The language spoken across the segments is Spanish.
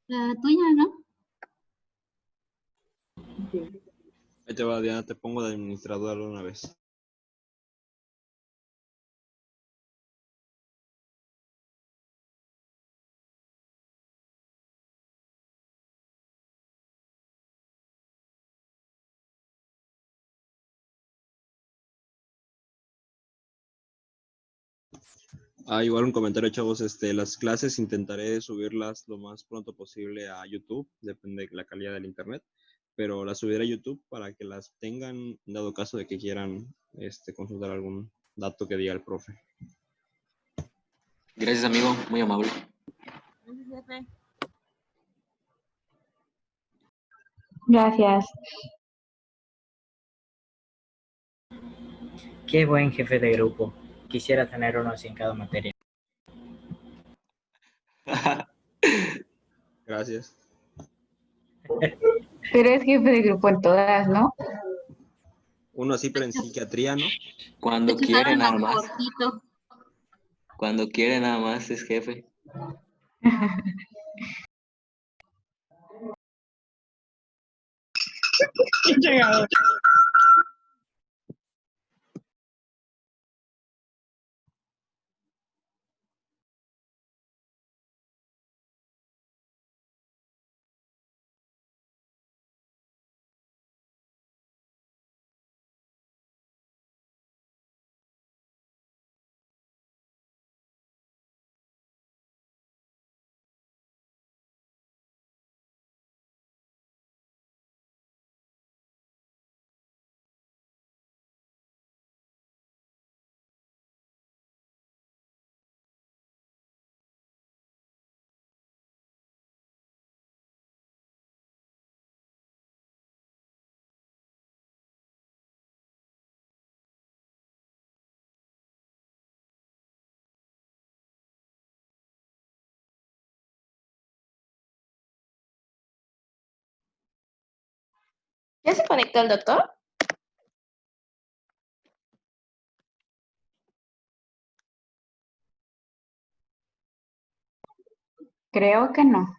La tuya, ¿no? Ahí te va, Diana, te pongo de administradora una vez. Igual un comentario, chavos. Las clases intentaré subirlas lo más pronto posible a YouTube, depende de la calidad del internet, pero las subiré a YouTube para que las tengan, dado caso de que quieran consultar algún dato que diga el profe. Gracias, amigo, muy amable. Gracias, jefe. Gracias. Qué buen jefe de grupo. Quisiera tener uno así en cada materia. Gracias. Pero es jefe de grupo en todas, ¿no? Uno así, pero en psiquiatría, ¿no? Cuando Te quiere chuzaron nada la más. cortito. Cuando quiere nada más es jefe. ¿Ya se conectó el doctor? Creo que no.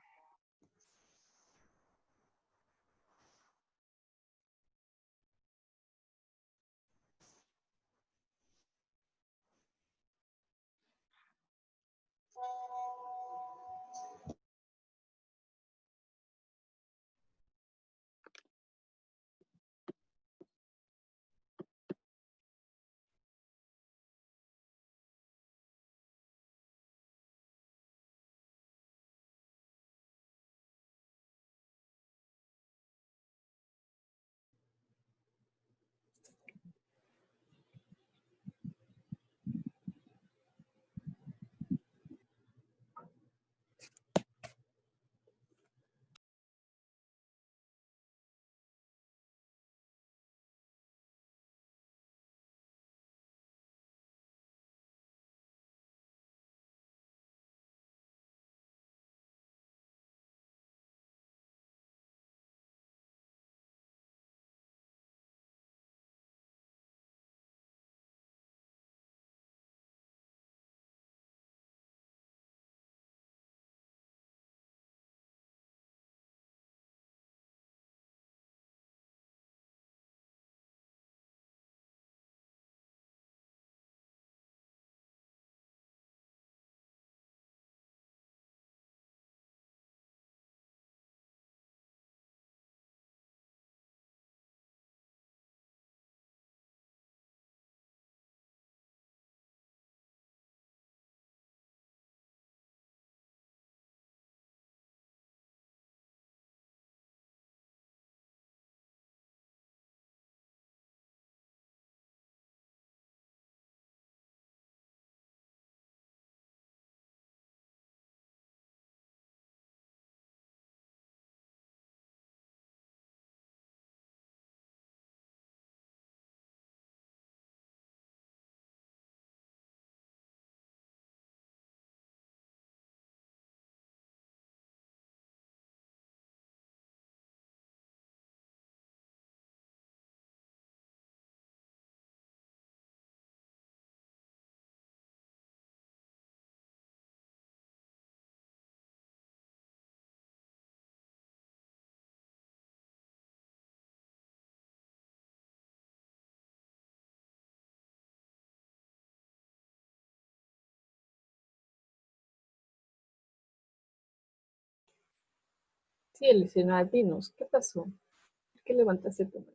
Sí, Elisena, dinos, ¿qué pasó? ¿Por qué levantaste tu mano?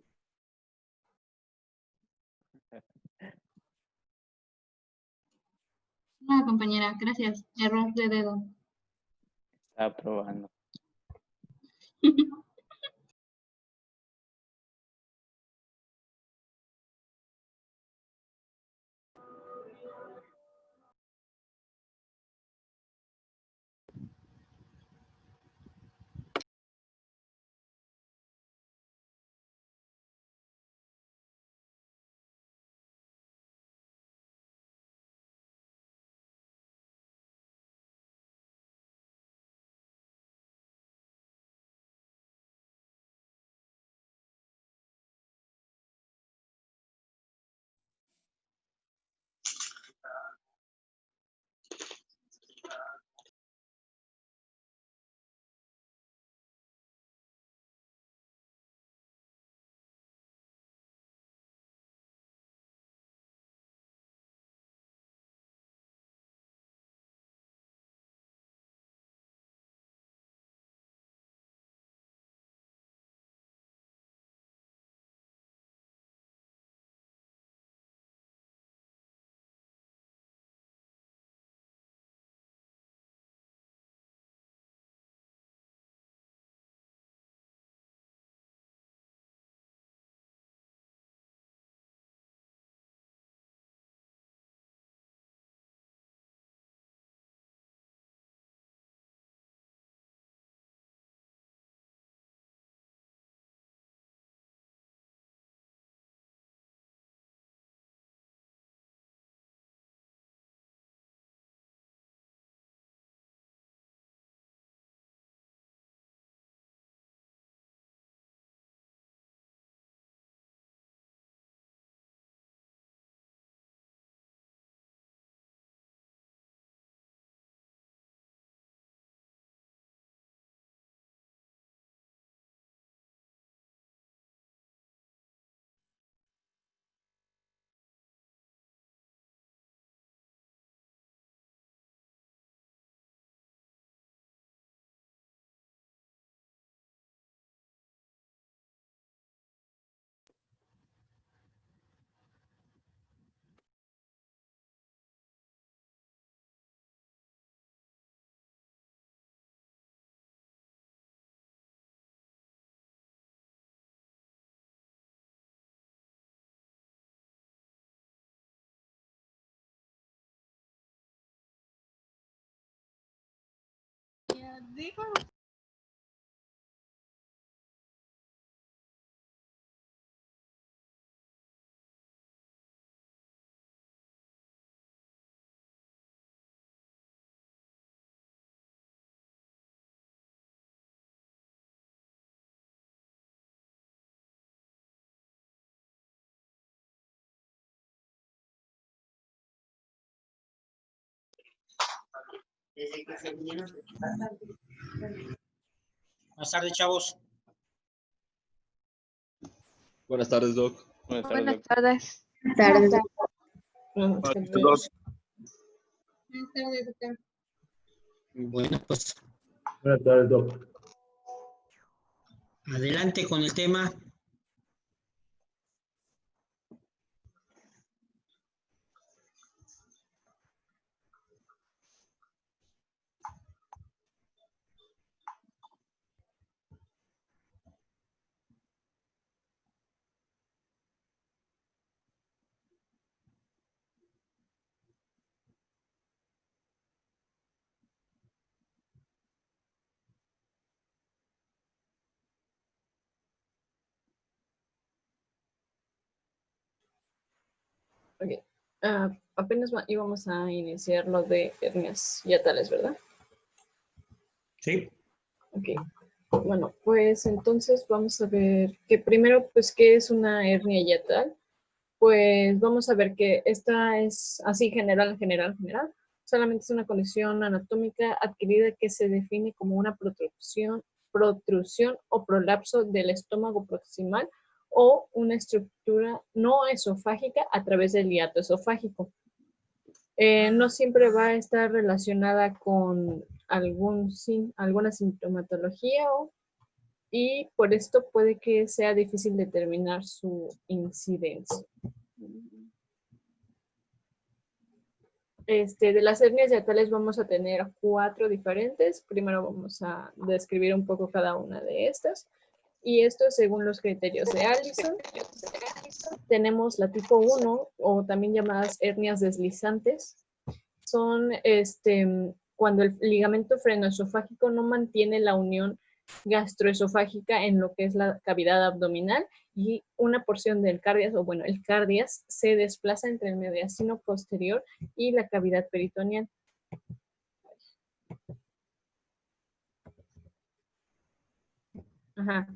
No, compañera, gracias. Error de dedo. Estaba probando. Buenas tardes, chavos. Buenas tardes, Doc. Buenas tardes, Buenas doctor. tardes. Tardes. No, Buenas que tardes, no. Doc. Buenas tardes, doctor. Bueno, pues Buenas tardes, Doc. adelante con el tema. Ok. Apenas íbamos a iniciar lo de hernias hiatales, ¿verdad? Sí. Ok. Bueno, pues entonces vamos a ver que primero, pues, ¿qué es una hernia hiatal? Pues vamos a ver que esta es así general. Solamente es una condición anatómica adquirida que se define como una protrusión o prolapso del estómago proximal o una estructura no esofágica a través del hiato esofágico. No siempre va a estar relacionada con alguna sintomatología y por esto puede que sea difícil determinar su incidencia. De las hernias hiatales vamos a tener 4 diferentes. Primero vamos a describir un poco cada una de estas. Y esto según los criterios de Allison. Tenemos la tipo 1, o también llamadas hernias deslizantes. Son cuando el ligamento frenoesofágico no mantiene la unión gastroesofágica en lo que es la cavidad abdominal y una porción del cardias, o bueno, el cardias, se desplaza entre el mediastino posterior y la cavidad peritoneal. Ajá.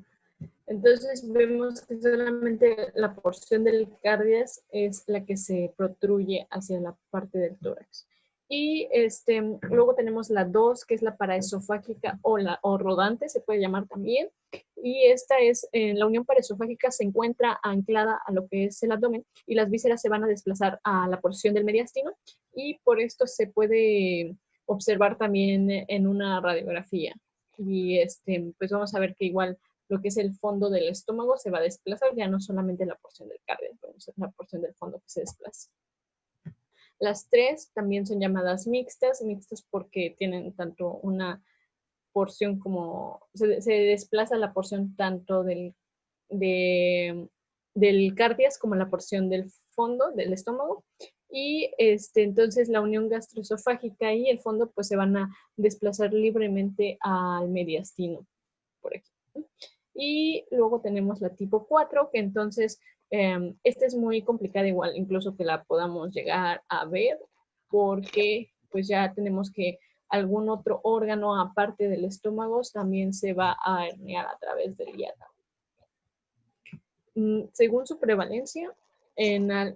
Entonces vemos que solamente la porción del cardias es la que se protruye hacia la parte del tórax. Y luego tenemos la 2, que es la paraesofágica o rodante, se puede llamar también. Y esta es, la unión paraesofágica se encuentra anclada a lo que es el abdomen y las vísceras se van a desplazar a la porción del mediastino y por esto se puede observar también en una radiografía. Y pues vamos a ver que igual lo que es el fondo del estómago se va a desplazar, ya no solamente la porción del cardio, la porción del fondo que se desplaza. Las 3 también son llamadas mixtas porque tienen tanto una porción como, se desplaza la porción tanto del cardias como la porción del fondo del estómago. Y entonces la unión gastroesofágica y el fondo pues se van a desplazar libremente al mediastino, por ejemplo. Y luego tenemos la tipo 4, que entonces esta es muy complicada igual, incluso que la podamos llegar a ver, porque pues ya tenemos que algún otro órgano aparte del estómago también se va a herniar a través del hiato. Según su prevalencia,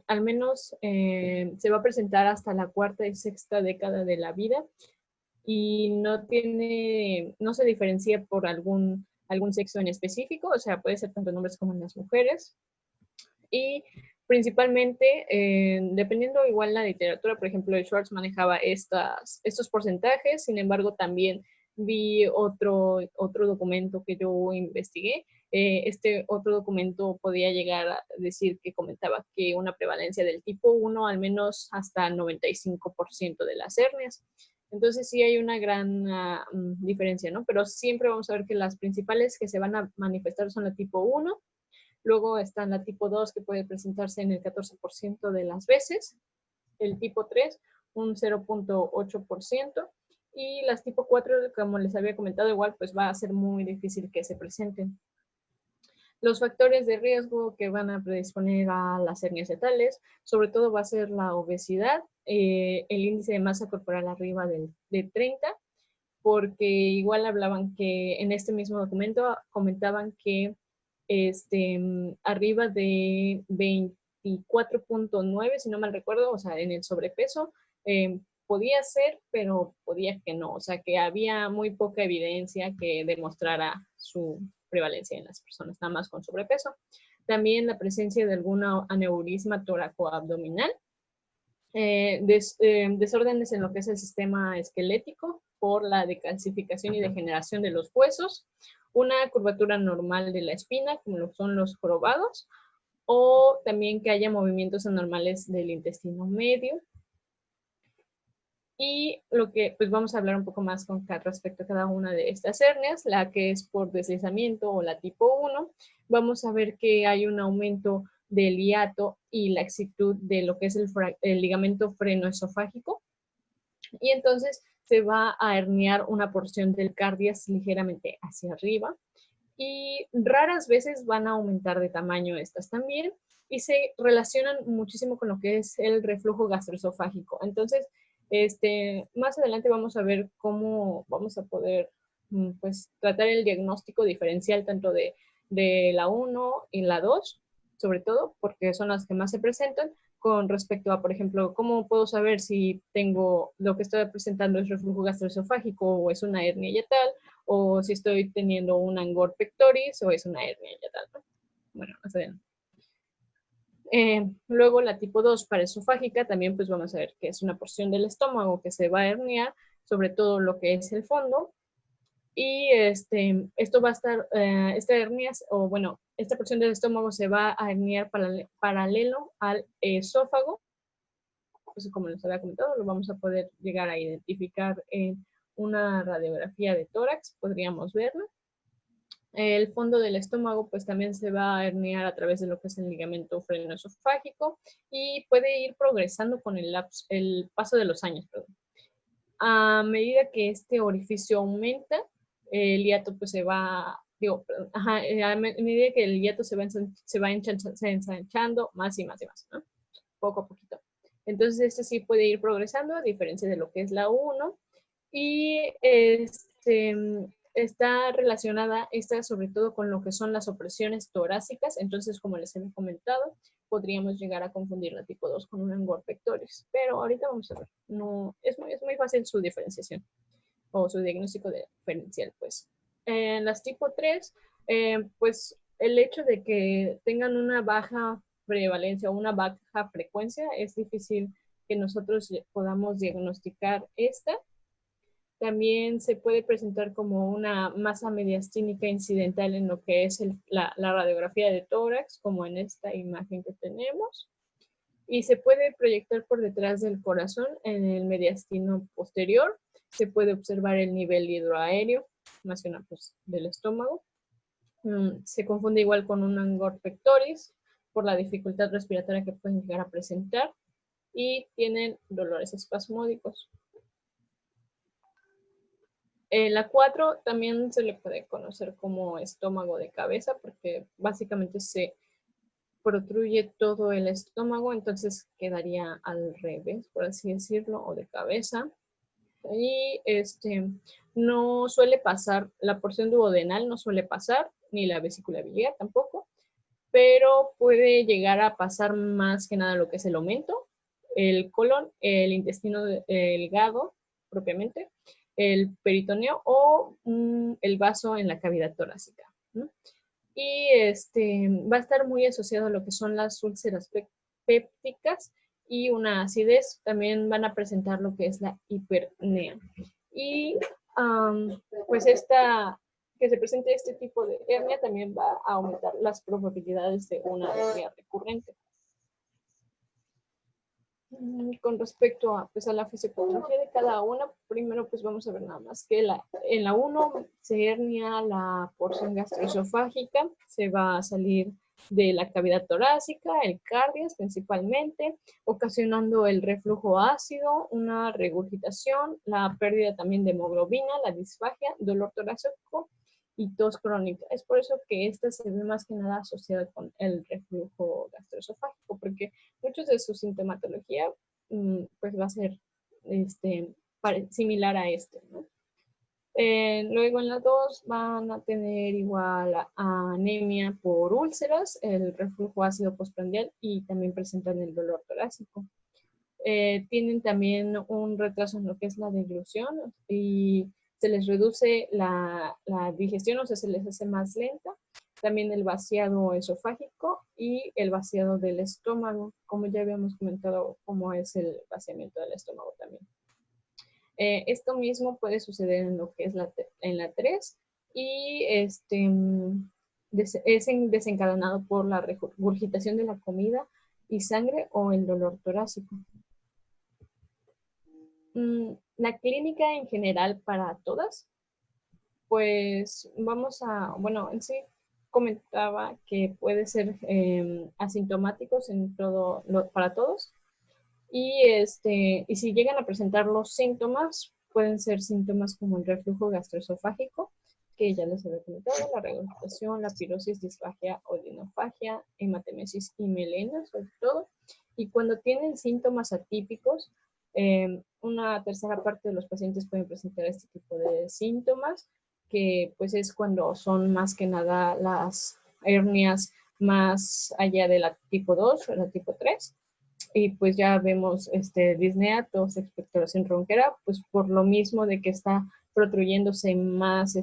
al menos se va a presentar hasta la 4ª y 6ª década de la vida y no se diferencia por algún sexo en específico, o sea, puede ser tanto en hombres como en las mujeres. Y principalmente, dependiendo igual la literatura, por ejemplo, Schwartz manejaba estos porcentajes, sin embargo, también vi otro documento que yo investigué. Este otro documento podía llegar a decir que comentaba que una prevalencia del tipo 1 al menos hasta el 95% de las hernias. Entonces sí hay una gran diferencia, ¿no? Pero siempre vamos a ver que las principales que se van a manifestar son la tipo 1, luego está la tipo 2 que puede presentarse en el 14% de las veces, el tipo 3 un 0.8%, y las tipo 4, como les había comentado, igual pues va a ser muy difícil que se presenten. Los factores de riesgo que van a predisponer a las hernias hiatales, sobre todo va a ser la obesidad, el índice de masa corporal arriba de 30, porque igual hablaban que en este mismo documento comentaban que arriba de 24.9, si no mal recuerdo, o sea, en el sobrepeso, podía ser, pero podía que no, o sea, que había muy poca evidencia que demostrara su prevalencia en las personas nada más con sobrepeso. También la presencia de alguna aneurisma toracoabdominal, desórdenes en lo que es el sistema esquelético por la decalcificación y degeneración de los huesos, una curvatura normal de la espina, como lo son los jorobados, o también que haya movimientos anormales del intestino medio. Y lo que, pues vamos a hablar un poco más con respecto a cada una de estas hernias, la que es por deslizamiento o la tipo 1, vamos a ver que hay un aumento del hiato y laxitud de lo que es el ligamento frenoesofágico, y entonces se va a herniar una porción del cardias ligeramente hacia arriba, y raras veces van a aumentar de tamaño estas también, y se relacionan muchísimo con lo que es el reflujo gastroesofágico. Entonces, más adelante vamos a ver cómo vamos a poder pues, tratar el diagnóstico diferencial tanto de la 1 y la 2, sobre todo, porque son las que más se presentan, con respecto a, por ejemplo, cómo puedo saber si tengo lo que estoy presentando es reflujo gastroesofágico o es una hernia hiatal, o si estoy teniendo un angor pectoris o es una hernia hiatal, ¿no? Bueno, más adelante. Luego la tipo 2 paraesofágica, también pues vamos a ver que es una porción del estómago que se va a herniar, sobre todo lo que es el fondo. Y esto va a estar, esta hernia, o bueno, esta porción del estómago se va a herniar paralelo al esófago. Pues como les había comentado, lo vamos a poder llegar a identificar en una radiografía de tórax, podríamos verlo. El fondo del estómago pues también se va a herniar a través de lo que es el ligamento frenoesofágico y puede ir progresando con el paso de los años. Perdón. A medida que este orificio aumenta, el hiato pues se va, a medida que el hiato se va ensanchando más y más y más, ¿no? Poco a poquito. Entonces este sí puede ir progresando a diferencia de lo que es la 1 y está relacionada esta sobre todo con lo que son las opresiones torácicas. Entonces, como les he comentado, podríamos llegar a confundir la tipo 2 con un angor pectoris. Pero ahorita vamos a ver. No, es muy fácil su diferenciación o su diagnóstico diferencial, pues. En las tipo 3, pues el hecho de que tengan una baja prevalencia o una baja frecuencia, es difícil que nosotros podamos diagnosticar esta. También se puede presentar como una masa mediastínica incidental en lo que es la radiografía de tórax, como en esta imagen que tenemos. Y se puede proyectar por detrás del corazón en el mediastino posterior. Se puede observar el nivel hidroaéreo nacional pues, del estómago. Se confunde igual con un angor pectoris por la dificultad respiratoria que pueden llegar a presentar. Y tienen dolores espasmódicos. La 4 también se le puede conocer como estómago de cabeza porque básicamente se protruye todo el estómago, entonces quedaría al revés, por así decirlo, o de cabeza. Y no suele pasar, la porción duodenal no suele pasar, ni la vesícula biliar tampoco, pero puede llegar a pasar más que nada lo que es el omento, el colon, el intestino delgado propiamente, el peritoneo o el vaso en la cavidad torácica, ¿no? Y va a estar muy asociado a lo que son las úlceras pépticas y una acidez. También van a presentar lo que es la hiperpnea. Y pues que se presente este tipo de hernia también va a aumentar las probabilidades de una hernia recurrente. Con respecto a, pues, a la fisiopatología de cada una, primero pues vamos a ver nada más que en la 1 se hernia la porción gastroesofágica, se va a salir de la cavidad torácica, el cardias principalmente, ocasionando el reflujo ácido, una regurgitación, la pérdida también de hemoglobina, la disfagia, dolor torácico y tos crónica. Es por eso que esta se ve más que nada asociada con el reflujo gastroesofágico, porque muchos de su sintomatología pues va a ser similar a ¿no? Luego en la 2 van a tener igual anemia por úlceras, el reflujo ácido postprandial y también presentan el dolor torácico. Tienen también un retraso en lo que es la deglución y se les reduce la digestión, o sea, se les hace más lenta. También el vaciado esofágico y el vaciado del estómago, como ya habíamos comentado, cómo es el vaciamiento del estómago también. Esto mismo puede suceder en lo que es en la 3 y es desencadenado por la regurgitación de la comida y sangre o el dolor torácico. La clínica en general para todas, pues vamos a, bueno, en sí comentaba que puede ser asintomáticos para todos y si llegan a presentar los síntomas, pueden ser síntomas como el reflujo gastroesofágico, que ya les había comentado, la regurgitación, la pirosis, disfagia o dinofagia, hematemesis y melena sobre todo, y cuando tienen síntomas atípicos, una tercera parte de los pacientes pueden presentar este tipo de síntomas, que pues es cuando son más que nada las hernias más allá de la tipo 2 o la tipo 3. Y pues ya vemos disnea, tos, expectoración ronquera, pues por lo mismo de que está protruyéndose más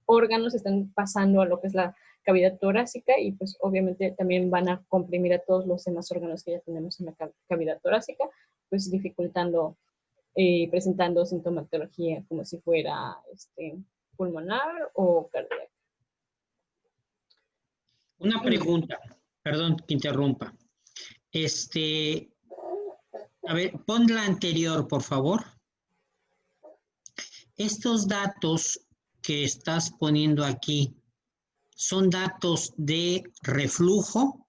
órganos, están pasando a lo que es la cavidad torácica y pues obviamente también van a comprimir a todos los demás órganos que ya tenemos en la cavidad torácica, pues dificultando presentando sintomatología como si fuera pulmonar o cardíaca. Una pregunta, perdón que interrumpa. A ver, pon la anterior, por favor. Estos datos que estás poniendo aquí, ¿son datos de reflujo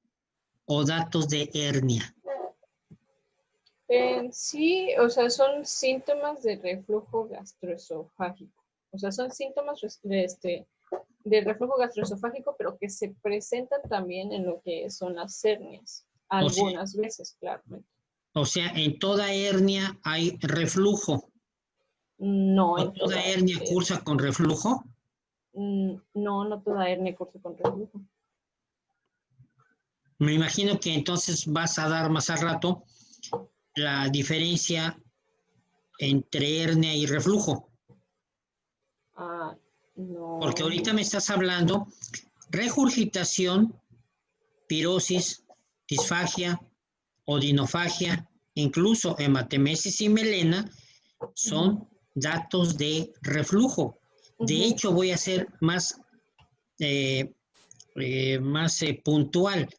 o datos de hernia? Sí, o sea, son síntomas de reflujo gastroesofágico. O sea, son síntomas de reflujo gastroesofágico, pero que se presentan también en lo que son las hernias. Algunas veces, claramente. O sea, en toda hernia hay reflujo. No, ¿O en toda hernia cursa con reflujo? No, no toda hernia cursa con reflujo. Me imagino que entonces vas a dar más al rato la diferencia entre hernia y reflujo. No. Porque ahorita me estás hablando regurgitación, pirosis, disfagia, odinofagia, incluso hematemesis y melena son datos de reflujo. De hecho, voy a ser más puntual.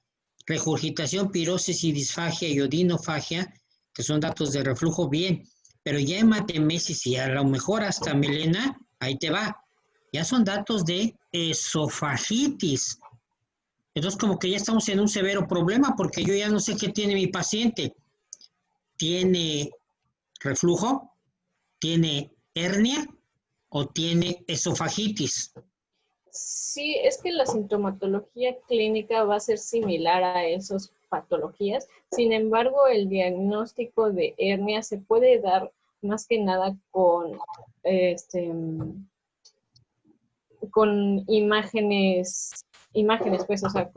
Regurgitación, pirosis y disfagia y odinofagia, que son datos de reflujo, bien. Pero ya hematemesis y a lo mejor hasta melena, ahí te va. Ya son datos de esofagitis. Entonces, como que ya estamos en un severo problema porque yo ya no sé qué tiene mi paciente. ¿Tiene reflujo? ¿Tiene hernia? ¿O tiene esofagitis? Sí, es que la sintomatología clínica va a ser similar a esas patologías. Sin embargo, el diagnóstico de hernia se puede dar más que nada con imágenes, pues, o sea,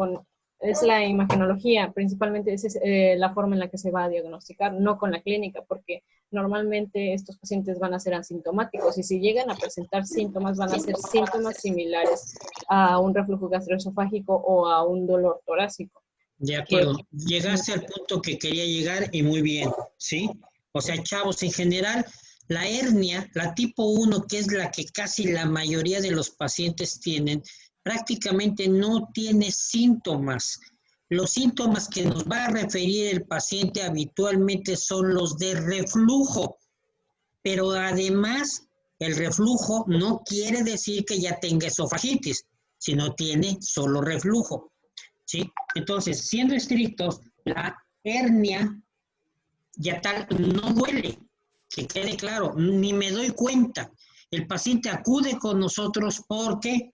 es la imagenología, principalmente esa es la forma en la que se va a diagnosticar, no con la clínica, porque normalmente estos pacientes van a ser asintomáticos y si llegan a presentar síntomas, van a ser síntomas similares a un reflujo gastroesofágico o a un dolor torácico. De acuerdo. Llegaste al punto que quería llegar y muy bien, ¿sí? O sea, chavos, en general, la hernia, la tipo 1, que es la que casi la mayoría de los pacientes tienen, prácticamente no tiene síntomas. Los síntomas que nos va a referir el paciente habitualmente son los de reflujo, pero además el reflujo no quiere decir que ya tenga esofagitis, sino tiene solo reflujo, ¿sí? Entonces, siendo estrictos, la hernia ya tal no duele, que quede claro, ni me doy cuenta. El paciente acude con nosotros porque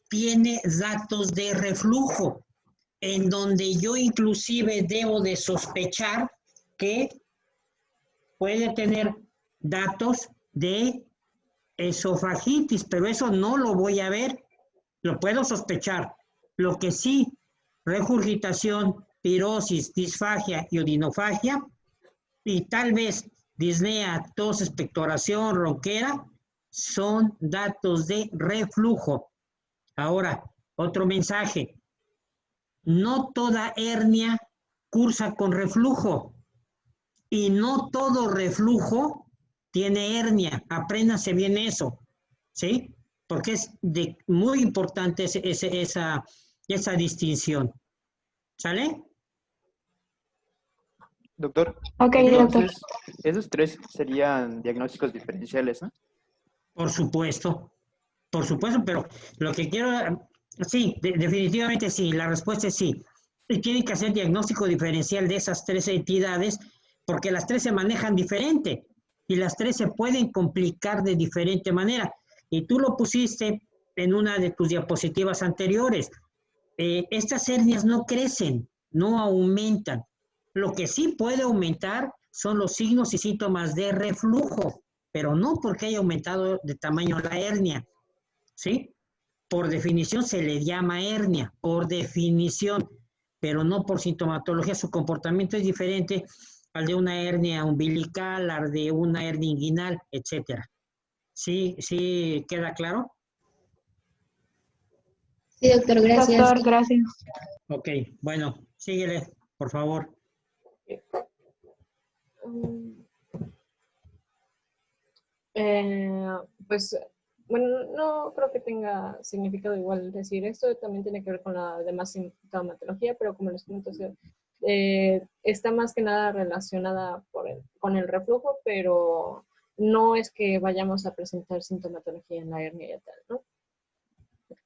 tiene datos de reflujo, en donde yo inclusive debo de sospechar que puede tener datos de esofagitis, pero eso no lo voy a ver, lo puedo sospechar. Lo que sí, regurgitación, pirosis, disfagia y odinofagia, y tal vez disnea, tos, expectoración, ronquera, son datos de reflujo. Ahora, otro mensaje. No toda hernia cursa con reflujo y no todo reflujo tiene hernia. Apréndase bien eso, ¿sí? Porque es muy importante esa distinción. ¿Sale? Doctor, Ok, entonces, esos tres serían diagnósticos diferenciales, ¿no? Por supuesto, pero lo que quiero, sí, definitivamente sí, la respuesta es sí. Y tienen que hacer diagnóstico diferencial de esas tres entidades porque las tres se manejan diferente y las tres se pueden complicar de diferente manera. Y tú lo pusiste en una de tus diapositivas anteriores. Estas hernias no crecen, no aumentan. Lo que sí puede aumentar son los signos y síntomas de reflujo, pero no porque haya aumentado de tamaño la hernia, ¿sí? Por definición se le llama hernia, por definición, pero no por sintomatología. Su comportamiento es diferente al de una hernia umbilical, al de una hernia inguinal, etcétera. ¿Sí queda claro? Sí, doctor, gracias. Doctor, gracias. Ok, bueno, síguele, por favor. Pues, bueno, no creo que tenga significado igual decir esto, también tiene que ver con la demás sintomatología, pero como les comento, está más que nada relacionada con el reflujo, pero no es que vayamos a presentar sintomatología en la hernia yatal, ¿no?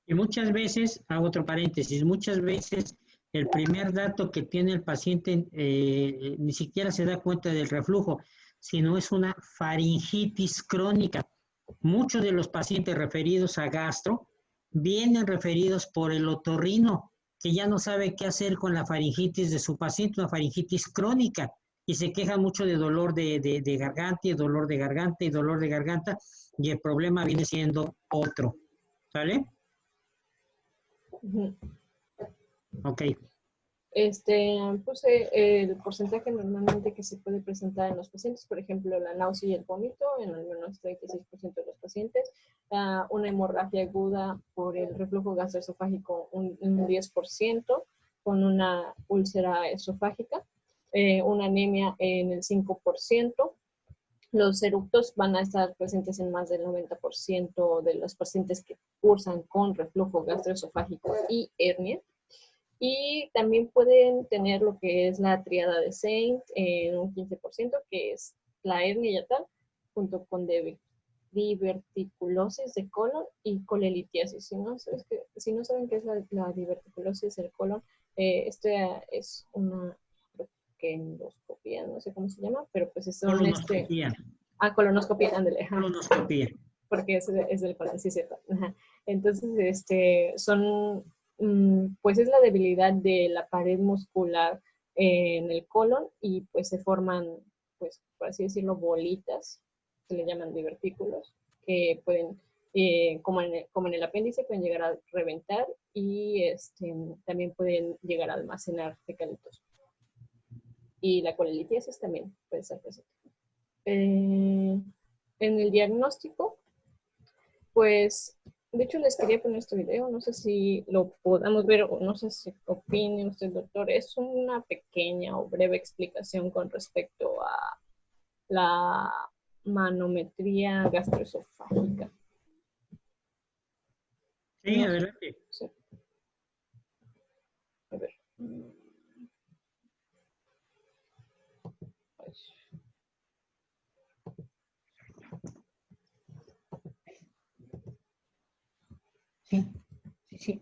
Y muchas veces, hago otro paréntesis, muchas veces el primer dato que tiene el paciente ni siquiera se da cuenta del reflujo, sino es una faringitis crónica. Muchos de los pacientes referidos a gastro vienen referidos por el otorrino, que ya no sabe qué hacer con la faringitis de su paciente, una faringitis crónica, y se queja mucho de dolor de garganta, y dolor de garganta, y dolor de garganta, y el problema viene siendo otro. ¿Sale? Uh-huh. Ok. Puse el porcentaje normalmente que se puede presentar en los pacientes, por ejemplo, la náusea y el vómito en al menos 36% de los pacientes, una hemorragia aguda por el reflujo gastroesofágico un 10%, con una úlcera esofágica, una anemia en el 5%. Los eructos van a estar presentes en más del 90% de los pacientes que cursan con reflujo gastroesofágico y hernia. Y también pueden tener lo que es la tríada de Saint en un 15%, que es la hernia yatal, junto con diverticulosis de colon y colelitiasis. Si no saben qué es la diverticulosis del colon, es una endoscopía, no sé cómo se llama, pero pues es colonoscopía. Colonoscopía, ándale. Colonoscopía. Porque es del colon, sí, cierto. Ajá. Entonces, pues es la debilidad de la pared muscular en el colon y pues se forman, pues por así decirlo, bolitas, se le llaman divertículos, que pueden, como en el apéndice, pueden llegar a reventar y también pueden llegar a almacenar fecalitos. Y la colelitiasis también puede ser presente. En el diagnóstico, pues, de hecho les quería poner este video, no sé si lo podamos ver o no sé si opine usted, doctor. Es una pequeña o breve explicación con respecto a la manometría gastroesofágica. Sí, adelante. Sí. A ver. Sí,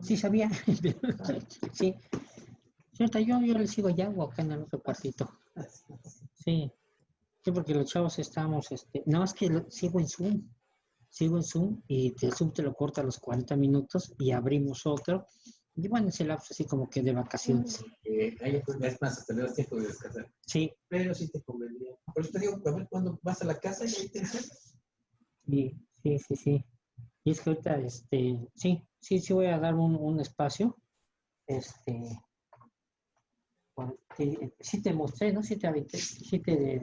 sí sabía. Sí. Cierto, yo le sigo allá o acá en el otro cuartito. Sí, porque los chavos estamos, no, es que sigo en Zoom y el Zoom te lo corta a los 40 minutos y abrimos otro. Y bueno, ese lapso así como que de vacaciones. Ahí es más, tenemos tiempo de descansar. Sí. Pero sí te convendría. Por eso te digo, a ver cuándo vas a la casa y ahí te enseñas. Sí. Y es que ahorita, sí voy a dar un espacio. Sí te mostré, ¿no? Sí te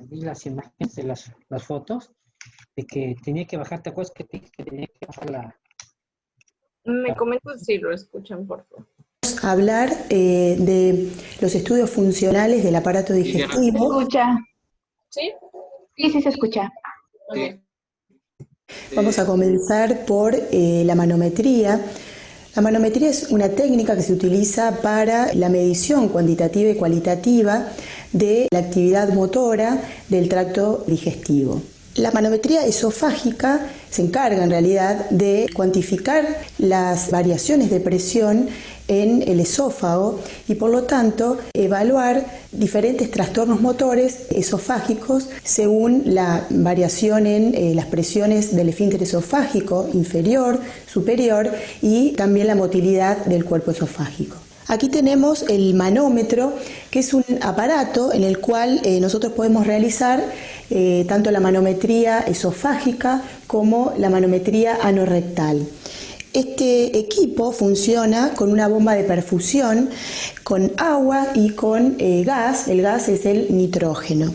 di las imágenes de las fotos de que tenía que bajar, ¿te acuerdas que tenía que bajar la... Me comentas si lo escuchan, por favor. Hablar de los estudios funcionales del aparato digestivo. ¿Se escucha? ¿Sí? Sí, se escucha. Okay. Vamos a comenzar por la manometría. La manometría es una técnica que se utiliza para la medición cuantitativa y cualitativa de la actividad motora del tracto digestivo. La manometría esofágica se encarga en realidad de cuantificar las variaciones de presión en el esófago y por lo tanto evaluar diferentes trastornos motores esofágicos según la variación en las presiones del esfínter esofágico inferior, superior y también la motilidad del cuerpo esofágico. Aquí tenemos el manómetro, que es un aparato en el cual nosotros podemos realizar tanto la manometría esofágica como la manometría anorrectal. Este equipo funciona con una bomba de perfusión, con agua y con gas. El gas es el nitrógeno.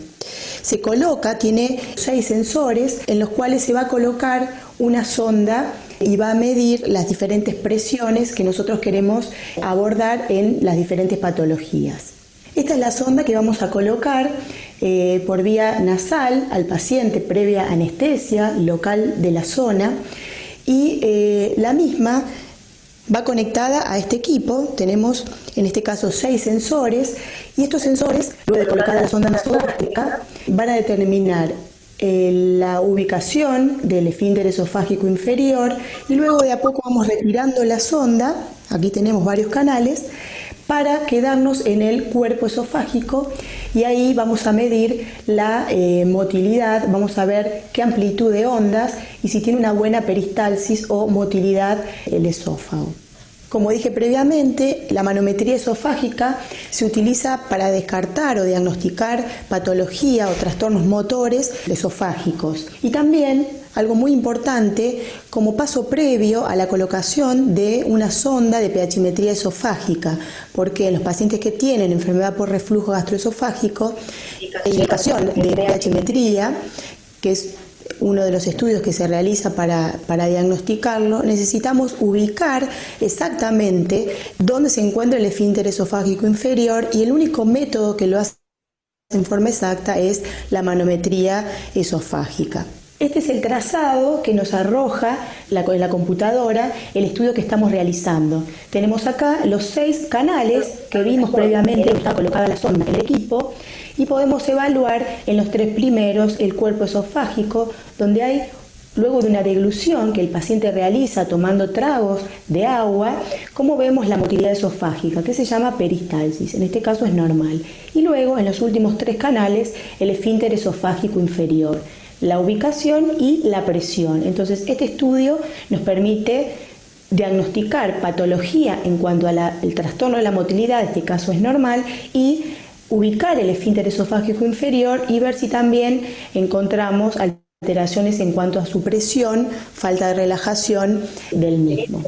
Se coloca, tiene 6 sensores en los cuales se va a colocar una sonda y va a medir las diferentes presiones que nosotros queremos abordar en las diferentes patologías. Esta es la sonda que vamos a colocar por vía nasal al paciente previa anestesia local de la zona y la misma va conectada a este equipo. Tenemos en este caso 6 sensores y estos sensores, luego de colocar la sonda nasogástrica, van a determinar la ubicación del esfínter esofágico inferior y luego de a poco vamos retirando la sonda, aquí tenemos varios canales, para quedarnos en el cuerpo esofágico y ahí vamos a medir la motilidad, vamos a ver qué amplitud de ondas y si tiene una buena peristalsis o motilidad el esófago. Como dije previamente, la manometría esofágica se utiliza para descartar o diagnosticar patología o trastornos motores esofágicos. Y también, algo muy importante, como paso previo a la colocación de una sonda de pHimetría esofágica, porque en los pacientes que tienen enfermedad por reflujo gastroesofágico, la indicación de pHimetría, que es uno de los estudios que se realiza para diagnosticarlo, necesitamos ubicar exactamente dónde se encuentra el esfínter esofágico inferior y el único método que lo hace en forma exacta es la manometría esofágica. Este es el trazado que nos arroja en la computadora el estudio que estamos realizando. Tenemos acá los 6 canales que vimos previamente, que está colocada la sonda en el equipo, y podemos evaluar en los 3 primeros el cuerpo esofágico, donde hay, luego de una deglución que el paciente realiza tomando tragos de agua, como vemos la motilidad esofágica, que se llama peristalsis, en este caso es normal. Y luego en los últimos 3 canales el esfínter esofágico inferior, la ubicación y la presión. Entonces este estudio nos permite diagnosticar patología en cuanto al trastorno de la motilidad, en este caso es normal, y ubicar el esfínter esofágico inferior y ver si también encontramos alteraciones en cuanto a su presión, falta de relajación del mismo.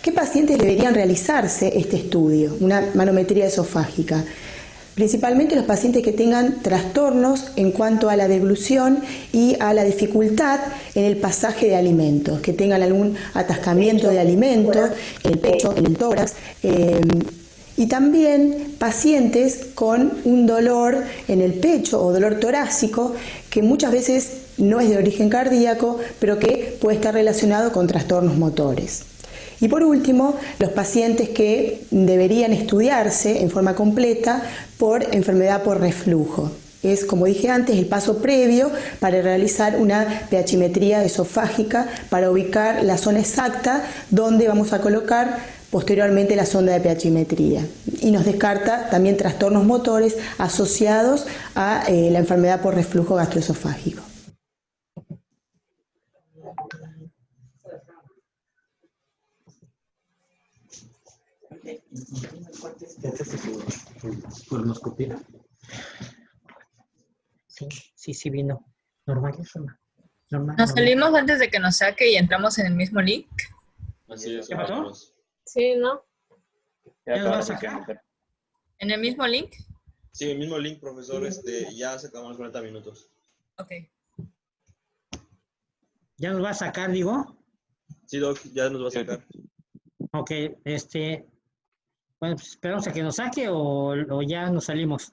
¿Qué pacientes deberían realizarse este estudio, una manometría esofágica? Principalmente los pacientes que tengan trastornos en cuanto a la deglución y a la dificultad en el pasaje de alimentos, que tengan algún atascamiento de alimentos en el pecho, en el tórax, y también pacientes con un dolor en el pecho o dolor torácico que muchas veces no es de origen cardíaco, pero que puede estar relacionado con trastornos motores. Y por último, los pacientes que deberían estudiarse en forma completa por enfermedad por reflujo. Es, como dije antes, el paso previo para realizar una pHimetría esofágica para ubicar la zona exacta donde vamos a colocar posteriormente la sonda de pHimetría. Y nos descarta también trastornos motores asociados a la enfermedad por reflujo gastroesofágico. Colonoscopia. Sí vino. Normal. Nos salimos antes de que nos saque y entramos en el mismo link. Así es. ¿Qué pasó? Sí, ¿no? ¿Ya lo vas a sacar? ¿En el mismo link? Sí, el mismo link, profesor. Ya se acaban los 40 minutos. Ok. ¿Ya nos va a sacar, digo? Sí, Doc, ya nos va a sacar. Ok, bueno, pues esperamos a que nos saque o ya nos salimos.